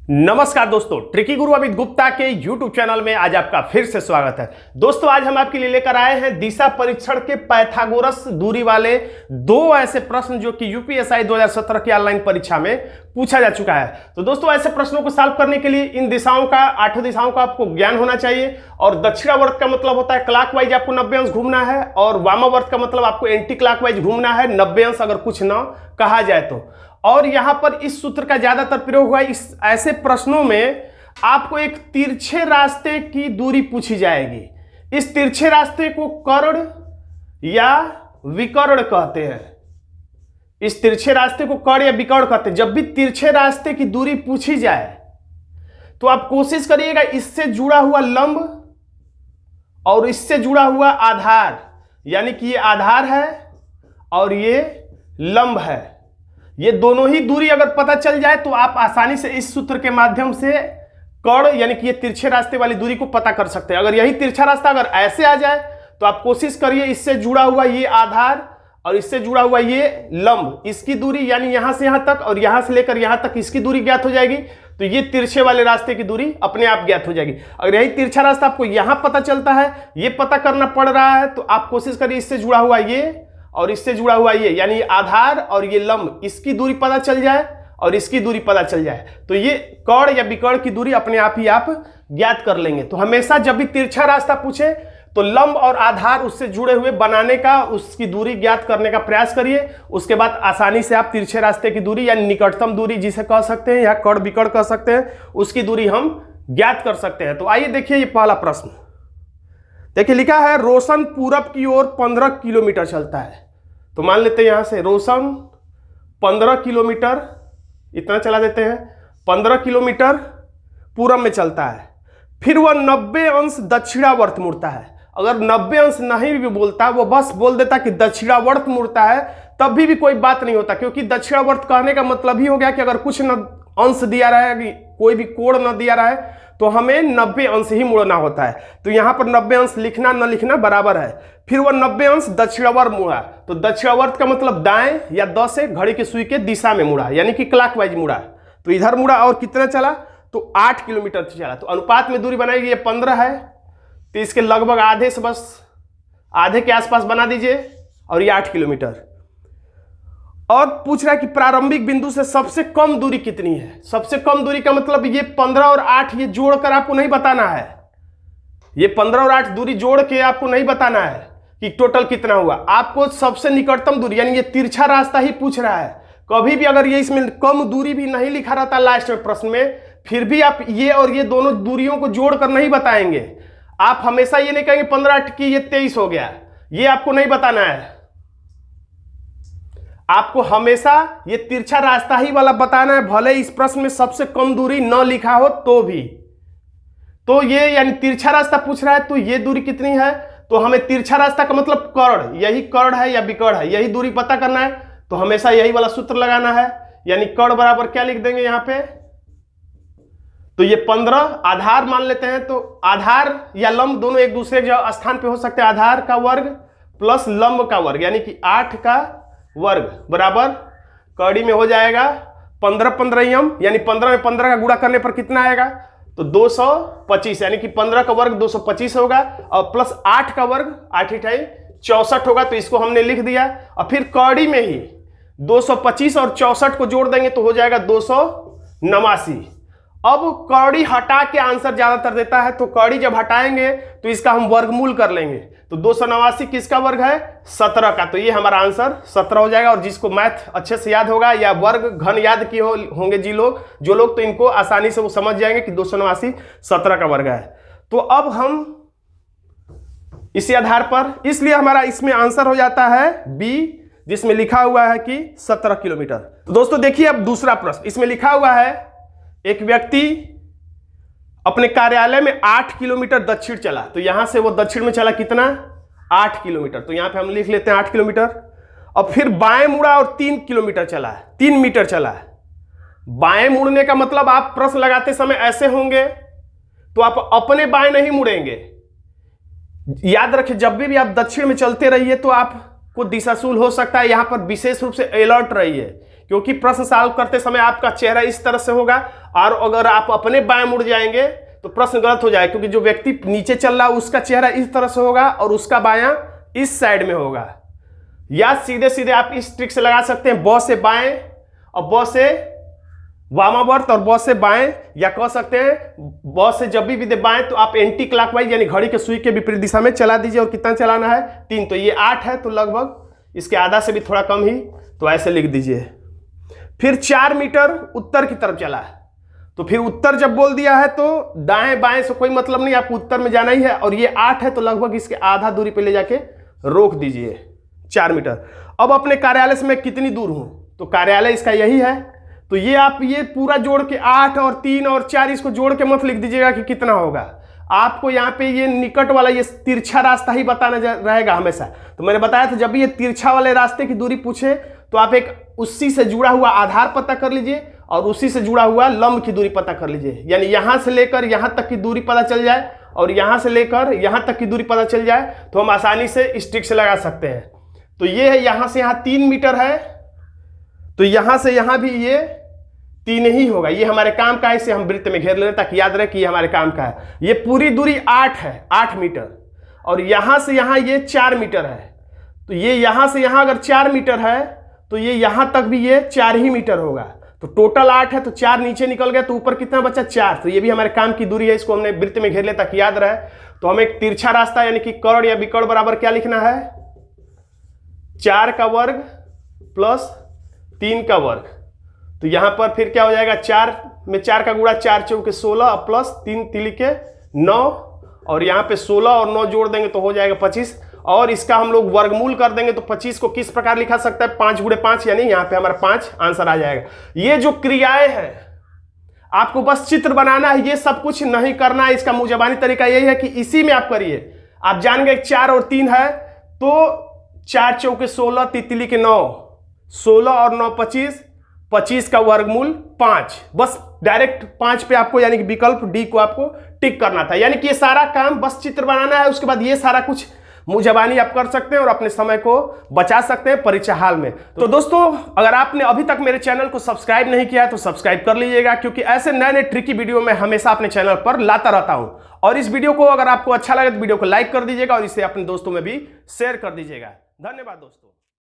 नमस्कार दोस्तों, ट्रिकी गुरु अमित गुप्ता के YouTube चैनल में आज आपका फिर से स्वागत है। दोस्तों आज हम आपके लिए लेकर आए हैं दिशा परीक्षण के पाइथागोरस दूरी वाले दो ऐसे प्रश्न जो कि यूपीएससी 2017 की ऑनलाइन परीक्षा में पूछा जा चुका है। तो दोस्तों ऐसे प्रश्नों को सॉल्व करने के लिए इन दिशाओं का, 8 दिशाओं का आपको ज्ञान होना चाहिए। और दक्षिणावर्त का मतलब होता है क्लॉकवाइज आपको 90 अंश घूमना है, और वामावर्त का मतलब आपको एंटी क्लॉकवाइज घूमना है 90 अंश अगर कुछ ना कहा जाए तो। और यहां पर इस सूत्र का ज्यादातर प्रयोग हुआ है। इस ऐसे प्रश्नों में आपको एक तिरछे रास्ते की दूरी पूछी जाएगी। इस तिरछे रास्ते को कर्ण या विकर्ण कहते हैं। इस तिरछे रास्ते को कर्ण या विकर्ण कहते हैं। जब भी तिरछे रास्ते की दूरी पूछी जाए तो आप कोशिश करिएगा इससे जुड़ा हुआ लंब और इससे जुड़ा हुआ आधार, यानी कि ये आधार है और ये लंब है, ये दोनों ही दूरी अगर पता चल जाए तो आप आसानी से इस सूत्र के माध्यम से कर्ण यानी कि ये तिरछे रास्ते वाली दूरी को पता कर सकते हैं। अगर यही तिरछा रास्ता अगर ऐसे आ जाए तो आप कोशिश करिए इससे जुड़ा हुआ ये आधार और इससे जुड़ा हुआ ये लंब, इसकी दूरी यानी यहां से यहां तक और यहां से लेकर यहां तक इसकी दूरी ज्ञात हो जाएगी, तो ये तिरछे वाले रास्ते की दूरी अपने आप ज्ञात हो जाएगी। अगर यही तिरछा रास्ता आपको यहां पता चलता है, ये पता करना पड़ रहा है, तो आप कोशिश करिए इससे जुड़ा हुआ ये और इससे जुड़ा हुआ ये, यानी आधार और ये लंब, इसकी दूरी पता चल जाए और इसकी दूरी पता चल जाए तो ये कर्ण या विकर्ण की दूरी अपने आप ही आप ज्ञात कर लेंगे। तो हमेशा जब भी तिरछा रास्ता पूछे तो लंब और आधार उससे जुड़े हुए बनाने का, उसकी दूरी ज्ञात करने का प्रयास करिए। उसके बाद आसानी से आप तिरछे रास्ते की दूरी यानी निकटतम दूरी जिसे कह सकते हैं या कर्ण विकर्ण कह सकते हैं, उसकी दूरी हम ज्ञात कर सकते हैं। तो आइए देखिए ये पहला प्रश्न। देखिए लिखा है रोशन पूरब की ओर 15 किलोमीटर चलता है। तो मान लेते हैं यहां से रोशन 15 किलोमीटर इतना चला देते हैं, 15 किलोमीटर पूरब में चलता है। फिर वह 90 अंश दक्षिणावर्त मुड़ता है। अगर 90 अंश नहीं भी बोलता, वो बस बोल देता कि दक्षिणावर्त मुड़ता है, तब भी कोई बात नहीं होता, क्योंकि दक्षिणावर्त कहने का मतलब ही हो गया कि अगर कुछ न अंश दिया रहा है, कोई भी कोण न दिया रहा है, तो हमें 90 अंश ही मुड़ना होता है। तो यहां पर 90 अंश लिखना न लिखना बराबर है। फिर वह 90 अंश दक्षिणावर्त मुड़ा, तो दक्षिणावर्त का मतलब दाएं या 10 से घड़ी की सुई के दिशा में मुड़ा, यानी कि क्लॉकवाइज मुड़ा। तो इधर मुड़ा और कितना चला, तो 8 किलोमीटर चला। तो अनुपात में दूरी बनाएगी, ये 15 है, तो इसके लगभग आधे से बस आधे के आसपास बना दीजिए, और ये 8 किलोमीटर। और पूछ रहा है कि प्रारंभिक बिंदु से सबसे कम दूरी कितनी है। सबसे कम दूरी का मतलब ये 15 और 8 ये जोड़कर आपको नहीं बताना है। ये 15 और 8 दूरी जोड़ के आपको नहीं बताना है कि टोटल कितना हुआ। आपको सबसे निकटतम दूरी यानी ये तिरछा रास्ता ही पूछ रहा है। कभी भी अगर ये इसमें कम दूरी भी नहीं लिखा रहता लास्ट में प्रश्न में, फिर भी आप ये और ये दोनों दूरियों को जोड़कर नहीं बताएंगे। आप हमेशा ये नहीं कहेंगे 15 की ये 23 हो गया, ये आपको नहीं बताना है। आपको हमेशा ये तिरछा रास्ता ही वाला बताना है, भले इस प्रश्न में सबसे कम दूरी न लिखा हो तो भी। तो ये यानी तिरछा रास्ता पूछ रहा है, तो ये दूरी कितनी है, तो हमें तिरछा रास्ता का मतलब कर्ण, यही कर्ण है या विकर्ण है, यही दूरी पता करना है। तो हमेशा यही वाला सूत्र लगाना है, यानी कर्ण बराबर क्या लिख देंगे यहां पे, तो ये 15 आधार मान लेते हैं। तो आधार या लंब दोनों एक दूसरे के स्थान पे हो सकते हैं। आधार का वर्ग प्लस लंब का वर्ग, यानी कि 8 का वर्ग बराबर कड़ी में हो जाएगा 15 15 यानी 15 में 15 का गुणा करने पर कितना आएगा, तो 225, यानी कि 15 का वर्ग 225 होगा, और प्लस 8 का वर्ग 8 × 64 होगा। तो इसको हमने लिख दिया, और फिर कड़ी में ही 225 और 64 को जोड़ देंगे तो हो जाएगा 289। अब कौड़ी हटा के आंसर ज्यादातर देता है, तो कौड़ी जब हटाएंगे तो इसका हम वर्गमूल कर लेंगे। तो 289 किसका वर्ग है, 17 का, तो ये हमारा आंसर 17 हो जाएगा। और जिसको मैथ अच्छे से याद होगा या वर्ग घन याद किए होंगे जो लोग, तो इनको आसानी से वो समझ जाएंगे कि 289 17 का वर्ग है। तो अब हम इसी आधार पर, इसलिए हमारा इसमें आंसर हो जाता है बी, जिसमें लिखा हुआ है कि 17 किलोमीटर। तो दोस्तों देखिए अब दूसरा प्रश्न, इसमें लिखा हुआ है एक व्यक्ति अपने कार्यालय में 8 किलोमीटर दक्षिण चला। तो यहां से वो दक्षिण में चला कितना, 8 किलोमीटर। तो यहां पे हम लिख लेते हैं 8 किलोमीटर। और फिर बाएं मुड़ा और 3 किलोमीटर चला है, 3 मीटर चला है। बाएं मुड़ने का मतलब आप प्रश्न लगाते समय ऐसे होंगे, तो आप अपने बाएं नहीं मुड़ेंगे। याद रखें जब भी आप दक्षिण में चलते रहिए तो आपको दिशाशूल हो सकता है। यहां पर विशेष रूप से अलर्ट रहिए क्योंकि प्रश्न सॉल्व करते समय आपका चेहरा इस तरह से होगा, और अगर आप अपने बाएं मुड़ जाएंगे तो प्रश्न गलत हो जाएगा, क्योंकि जो व्यक्ति नीचे चल रहा है उसका चेहरा इस तरह से होगा और उसका बायां इस साइड में होगा। या सीधे सीधे आप इस ट्रिक से लगा सकते हैं, ब से बाएं और ब से वामावर्त और ब से बाएं, या कह सकते हैं ब से जब भी दे बाएं तो आप एंटी क्लॉकवाइज यानी घड़ी के सुई के विपरीत दिशा में चला दीजिए। और कितना चलाना है? 3। तो ये 8 है, तो लगभग इसके आधा से भी थोड़ा कम ही, तो ऐसे लिख दीजिए। फिर 4 मीटर उत्तर की तरफ चला, तो फिर उत्तर जब बोल दिया है तो दाएं बाएं से कोई मतलब नहीं, आपको उत्तर में जाना ही है। और ये 8 है, तो लगभग इसके आधा दूरी पे ले जाके रोक दीजिए, 4 मीटर। अब अपने कार्यालय से मैं कितनी दूर हूं? तो कार्यालय इसका यही है, तो ये आप ये पूरा जोड़ के 8 और 3 और 4 इसको जोड़ के मत लिख दीजिएगा कि कितना होगा। आपको यहाँ पे ये निकट वाला ये तिरछा रास्ता ही बताना रहेगा हमेशा। तो मैंने बताया था, जब भी ये तिरछा वाले रास्ते की दूरी पूछे तो आप एक उसी से जुड़ा हुआ आधार पता कर लीजिए और उसी से जुड़ा हुआ लंब की दूरी पता कर लीजिए। यानी यहां से लेकर यहां तक की दूरी पता चल जाए और यहां से लेकर यहां तक की दूरी पता चल जाए तो हम आसानी से इस ट्रिक से लगा सकते हैं। तो ये है, यहां से यहां 3 मीटर है, तो यहां से यहां भी ये 3 ही होगा। ये हमारे काम का है, इसे हम वृत्त में घेर लें ताकि याद रहे कि ये हमारे काम का है। ये पूरी दूरी 8 है, 8 मीटर, और यहां से यहां ये 4 मीटर है। तो ये यहां से यहां अगर 4 मीटर है तो ये यहां तक भी ये 4 ही मीटर होगा। तो टोटल 8 है, तो 4 नीचे निकल गया, तो ऊपर कितना बचा? 4। तो ये भी हमारे काम की दूरी है, इसको हमने वृत्त में घेर लिया ताकि याद रहे। तो हमें एक तिरछा रास्ता यानी कि कर्ण या विकर्ण बराबर क्या लिखना है? 4 का वर्ग प्लस 3 का वर्ग। तो यहां पर फिर क्या हो जाएगा? 4 में 4 का गुणा, 4 चौके 16 प्लस 3 तिलिके 9, और यहाँ पे 16 और 9 जोड़ देंगे तो हो जाएगा 25। और इसका हम लोग वर्गमूल कर देंगे तो 25 को किस प्रकार लिखा सकता है? 5 गुणे 5, यानी यहाँ पे हमारा 5 आंसर आ जाएगा। ये जो क्रियाएं हैं आपको बस चित्र बनाना है, ये सब कुछ नहीं करना है। इसका मुंहजबानी तरीका यही है कि इसी में आप करिए। आप जान गए 4 और 3 है, तो 4 चौके 16, तितली के 9, 16 और 9 25, 25 का वर्गमूल 5। बस डायरेक्ट 5 पे आपको यानी कि विकल्प डी को आपको टिक करना था। यानी कि ये सारा काम बस चित्र बनाना है, उसके बाद ये सारा कुछ मुंहजबानी आप कर सकते हैं और अपने समय को बचा सकते हैं परीक्षा हाल में। तो दोस्तों, अगर आपने अभी तक मेरे चैनल को सब्सक्राइब नहीं किया है तो सब्सक्राइब कर लीजिएगा, क्योंकि ऐसे नए नए ट्रिकी वीडियो मैं हमेशा अपने चैनल पर लाता रहता हूं। और इस वीडियो को अगर आपको अच्छा लगे तो वीडियो को लाइक कर दीजिएगा और इसे अपने दोस्तों में भी शेयर कर दीजिएगा। धन्यवाद दोस्तों।